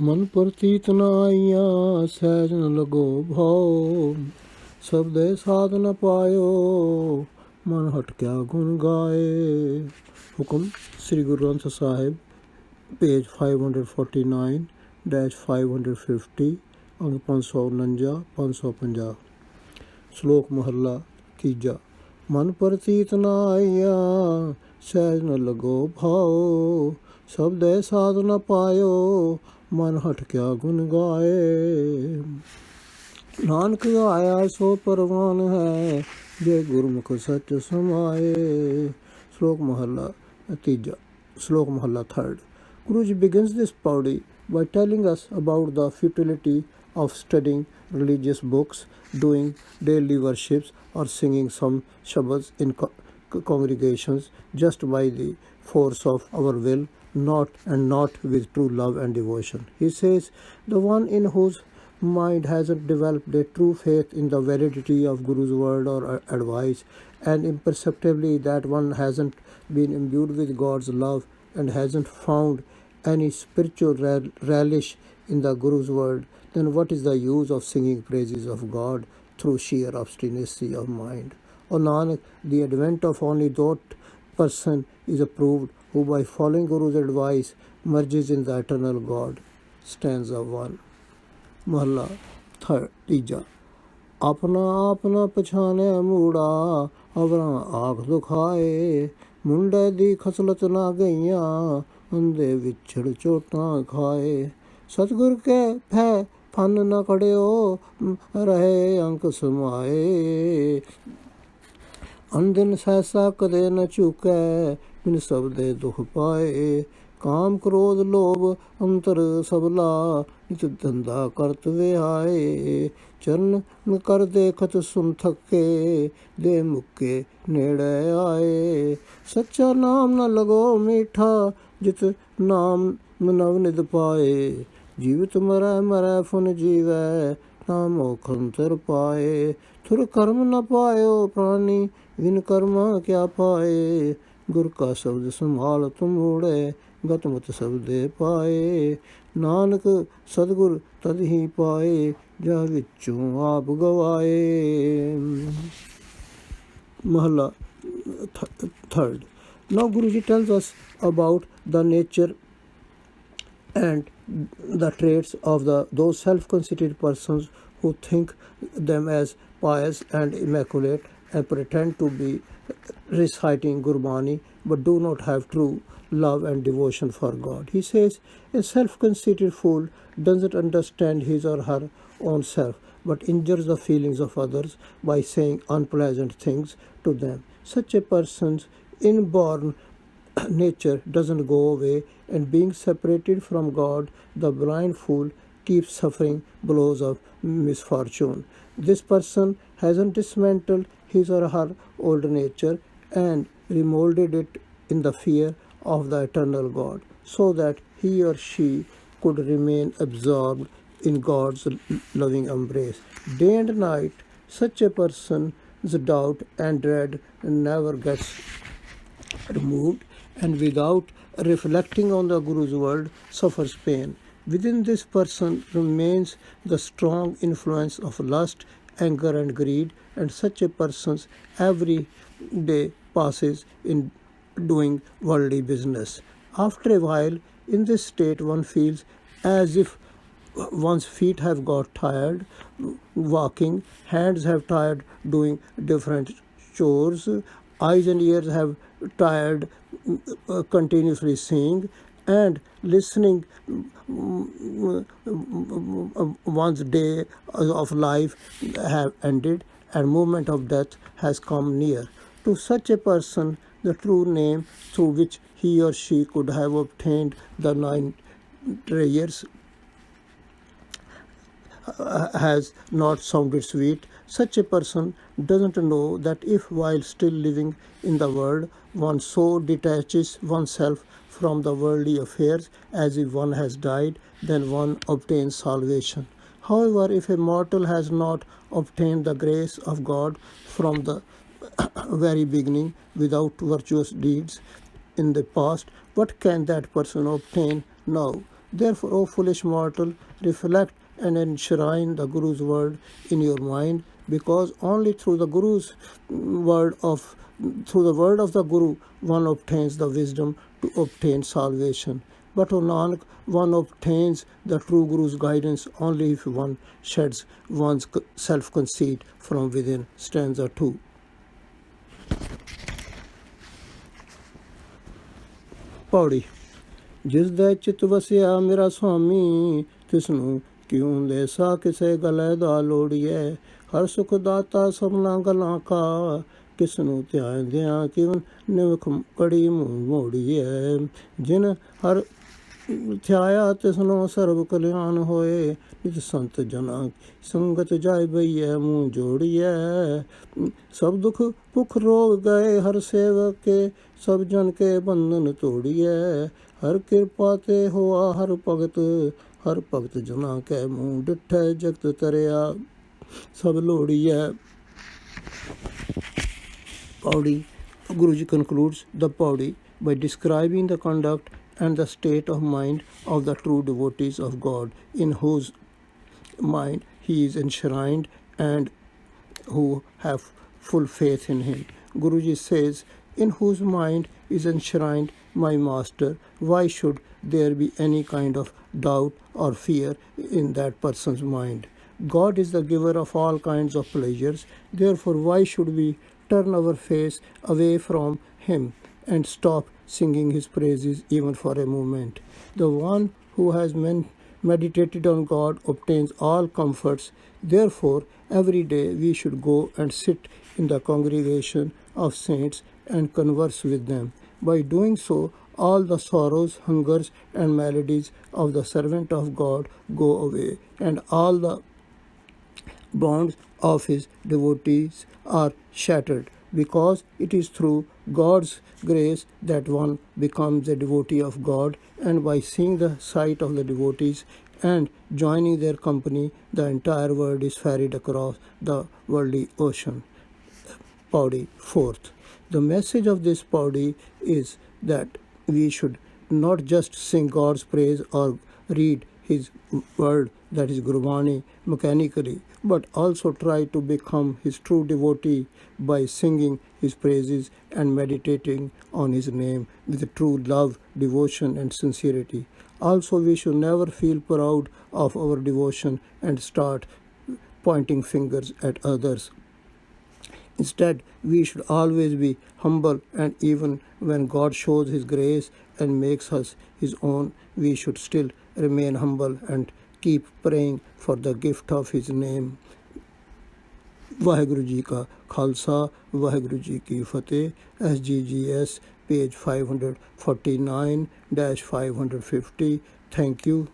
मन प्रतीत न आइया सहज न लगो भाव, शब्द साध न पायो मन हट क्या गुण गाए। हुक्म श्री गुरु ग्रंथ साहिब, पेज 549-550, अंक 549 550। श्लोक महला तीजा। मन प्रतीत न आइया सहज न लगो भाव, शब्द साध न पायो मन हट क्या गुण गाए। नानक आया सो परवान है, जय गुरमुख सच समाए। श्लोक महला तीजा। श्लोक महला third. Guruji begins this paudi by telling us about the futility of studying religious books, doing daily worships, or singing some shabads in congregations just by the force of our will, not with true love and devotion. He says, the one in whose mind hasn't developed a true faith in the validity of Guru's word or advice, and imperceptibly that one hasn't been imbued with God's love and hasn't found any spiritual relish in the Guru's word, then what is the use of singing praises of God through sheer obstinacy of mind? O Nanak, the advent of only that person is approved who by following Guru's advice merges in the eternal God. Stanza 1. महला तीजा। अपना आप न पछाने मूड़ा, अवरा आख दुखाए, मुंडे दी खसलत ना गईया, अंधे विछड़ चोटां खाए। सतगुर के फै फन न खड़ियो, रहे अंक समाए, अंदिन सहसा कदे न चूकै, बिन सबदे दुख पाए। काम क्रोध लोभ अंतर सबला, नित धंधा करत विहाए। चरण कर देखत सुन थके, दे मुक्के नेड़े आए। सच्चा नाम न लगो मीठा, जित नाम नव निध पाए। जीवित मरै मरै फुन जीवै, नामो खंतर पाए। थुर कर्म न पायो प्राणी, विन कर्मा क्या पाए। गुर का शब्द संभाल तुम उड़े, गतमत शब्दे पाए। नानक सतगुर तद ही पाए, जा विचों आप गवाए। महला third. Now Guruji tells us about the nature and the traits of those self-conceited persons who think them as pious and immaculate and pretend to be reciting Gurbani but do not have true love and devotion for God. He says, a self-conceited fool doesn't understand his or her own self but injures the feelings of others by saying unpleasant things to them. Such a person's inborn nature doesn't go away, and being separated from God, the blind fool keeps suffering blows of misfortune. This person hasn't dismantled his or her old nature and remolded it in the fear of the eternal God, so that he or she could remain absorbed in God's loving embrace. Day and night, such a person's doubt and dread never gets removed, and without reflecting on the Guru's word suffers pain. Within this person remains the strong influence of lust, anger and greed, and such a person's every day passes in doing worldly business. After a while, in this state one feels as if one's feet have got tired walking, hands have tired doing different chores, eyes and ears have tired continuously seeing, and listening. One's day of life have ended and moment of death has come near. To such a person, the true name through which he or she could have obtained the 9 treasures has not sounded sweet. Such a person doesn't know that if while still living in the world one so detaches oneself from the worldly affairs as if one has died, then one obtains salvation. However, if a mortal has not obtained the grace of God from the very beginning without virtuous deeds in the past, what can that person obtain now? Therefore, O foolish mortal, reflect and enshrine the Guru's word in your mind, because only through the word of the Guru one obtains the wisdom to obtain salvation. But, O Nanak, one obtains the true Guru's guidance only if one sheds one's self-conceit from within. Stanza 2. ਪੌੜੀ। ਜਿਸ ਦੇ ਚਿਤ ਵਸਿਆ ਮੇਰਾ ਸੁਆਮੀ, ਤਿਸਨੂੰ ਕਿਉਂ ਦੇਸਾ ਕਿਸੇ ਗਲੇ ਦਾ ਲੋੜੀਐ। ਹਰ ਸੁਖ ਦਾਤਾ ਸਭਨਾ ਗਲਾਂ ਕਾ, ਕਿਸਨੂੰ ਧਿਆਨ ਦਿਆਂ ਕਿਉਂ ਨਿਵਖ ਕੜੀ ਮੂੰਹ ਮੋੜੀਐ। ਜਿਨ ਹਰ ਥਿਆਇਆ ਤਿਸਨੂੰ ਸਰਬ ਕਲਿਆਣ ਹੋਏ, ਨਿਤ ਸੰਤ ਜਨਾਂ ਸੰਗਤ ਜਾਇ ਬਈਐ ਮੂੰਹ ਜੋੜੀਐ। ਸਭ ਦੁਖ ਭੁਖ ਰੋਗ ਗਏ ਹਰ ਸੇਵਕ ਕੇ, ਸਭ ਜਨ ਕੇ ਬੰਧਨ ਤੋੜੀਐ। ਹਰ ਕਿਰਪਾ ਤੇ ਹੋਆ ਹਰ ਭਗਤ ਜਨਾਂ ਕੈ ਮੂੰਹ ਡਿਠੈ ਜਗਤ ਤਰਿਆ ਸਭ ਲੋੜੀਐ। Paudi. Guruji concludes the Paudi by describing the conduct and the state of mind of the true devotees of God, in whose mind he is enshrined and who have full faith in him. Guruji says, in whose mind is enshrined my master, why should there be any kind of doubt or fear in that person's mind? God is the giver of all kinds of pleasures. Therefore, why should we turn our face away from him and stop singing his praises even for a moment? The one who has meditated on God obtains all comforts. Therefore, every day we should go and sit in the congregation of saints and converse with them. By doing so, all the sorrows, hungers, and maladies of the servant of God go away, and all the bonds of his devotees are shattered, because it is through God's grace that one becomes a devotee of God, and by seeing the sight of the devotees and joining their company, the entire world is ferried across the worldly ocean. Paudi, 4th. The message of this Paudi is that we should not just sing God's praise or read his word, that is Gurbani, mechanically, but also try to become his true devotee by singing his praises and meditating on his name with true love, devotion, and sincerity. Also, we should never feel proud of our devotion and start pointing fingers at others. Instead, we should always be humble, and even when God shows his grace and makes us his own, we should still remain humble and keep praying for the gift of his name. Vaheguru Ji Ka Khalsa, Vaheguru Ji Ki Fateh. SGGS, page 549-550. Thank you.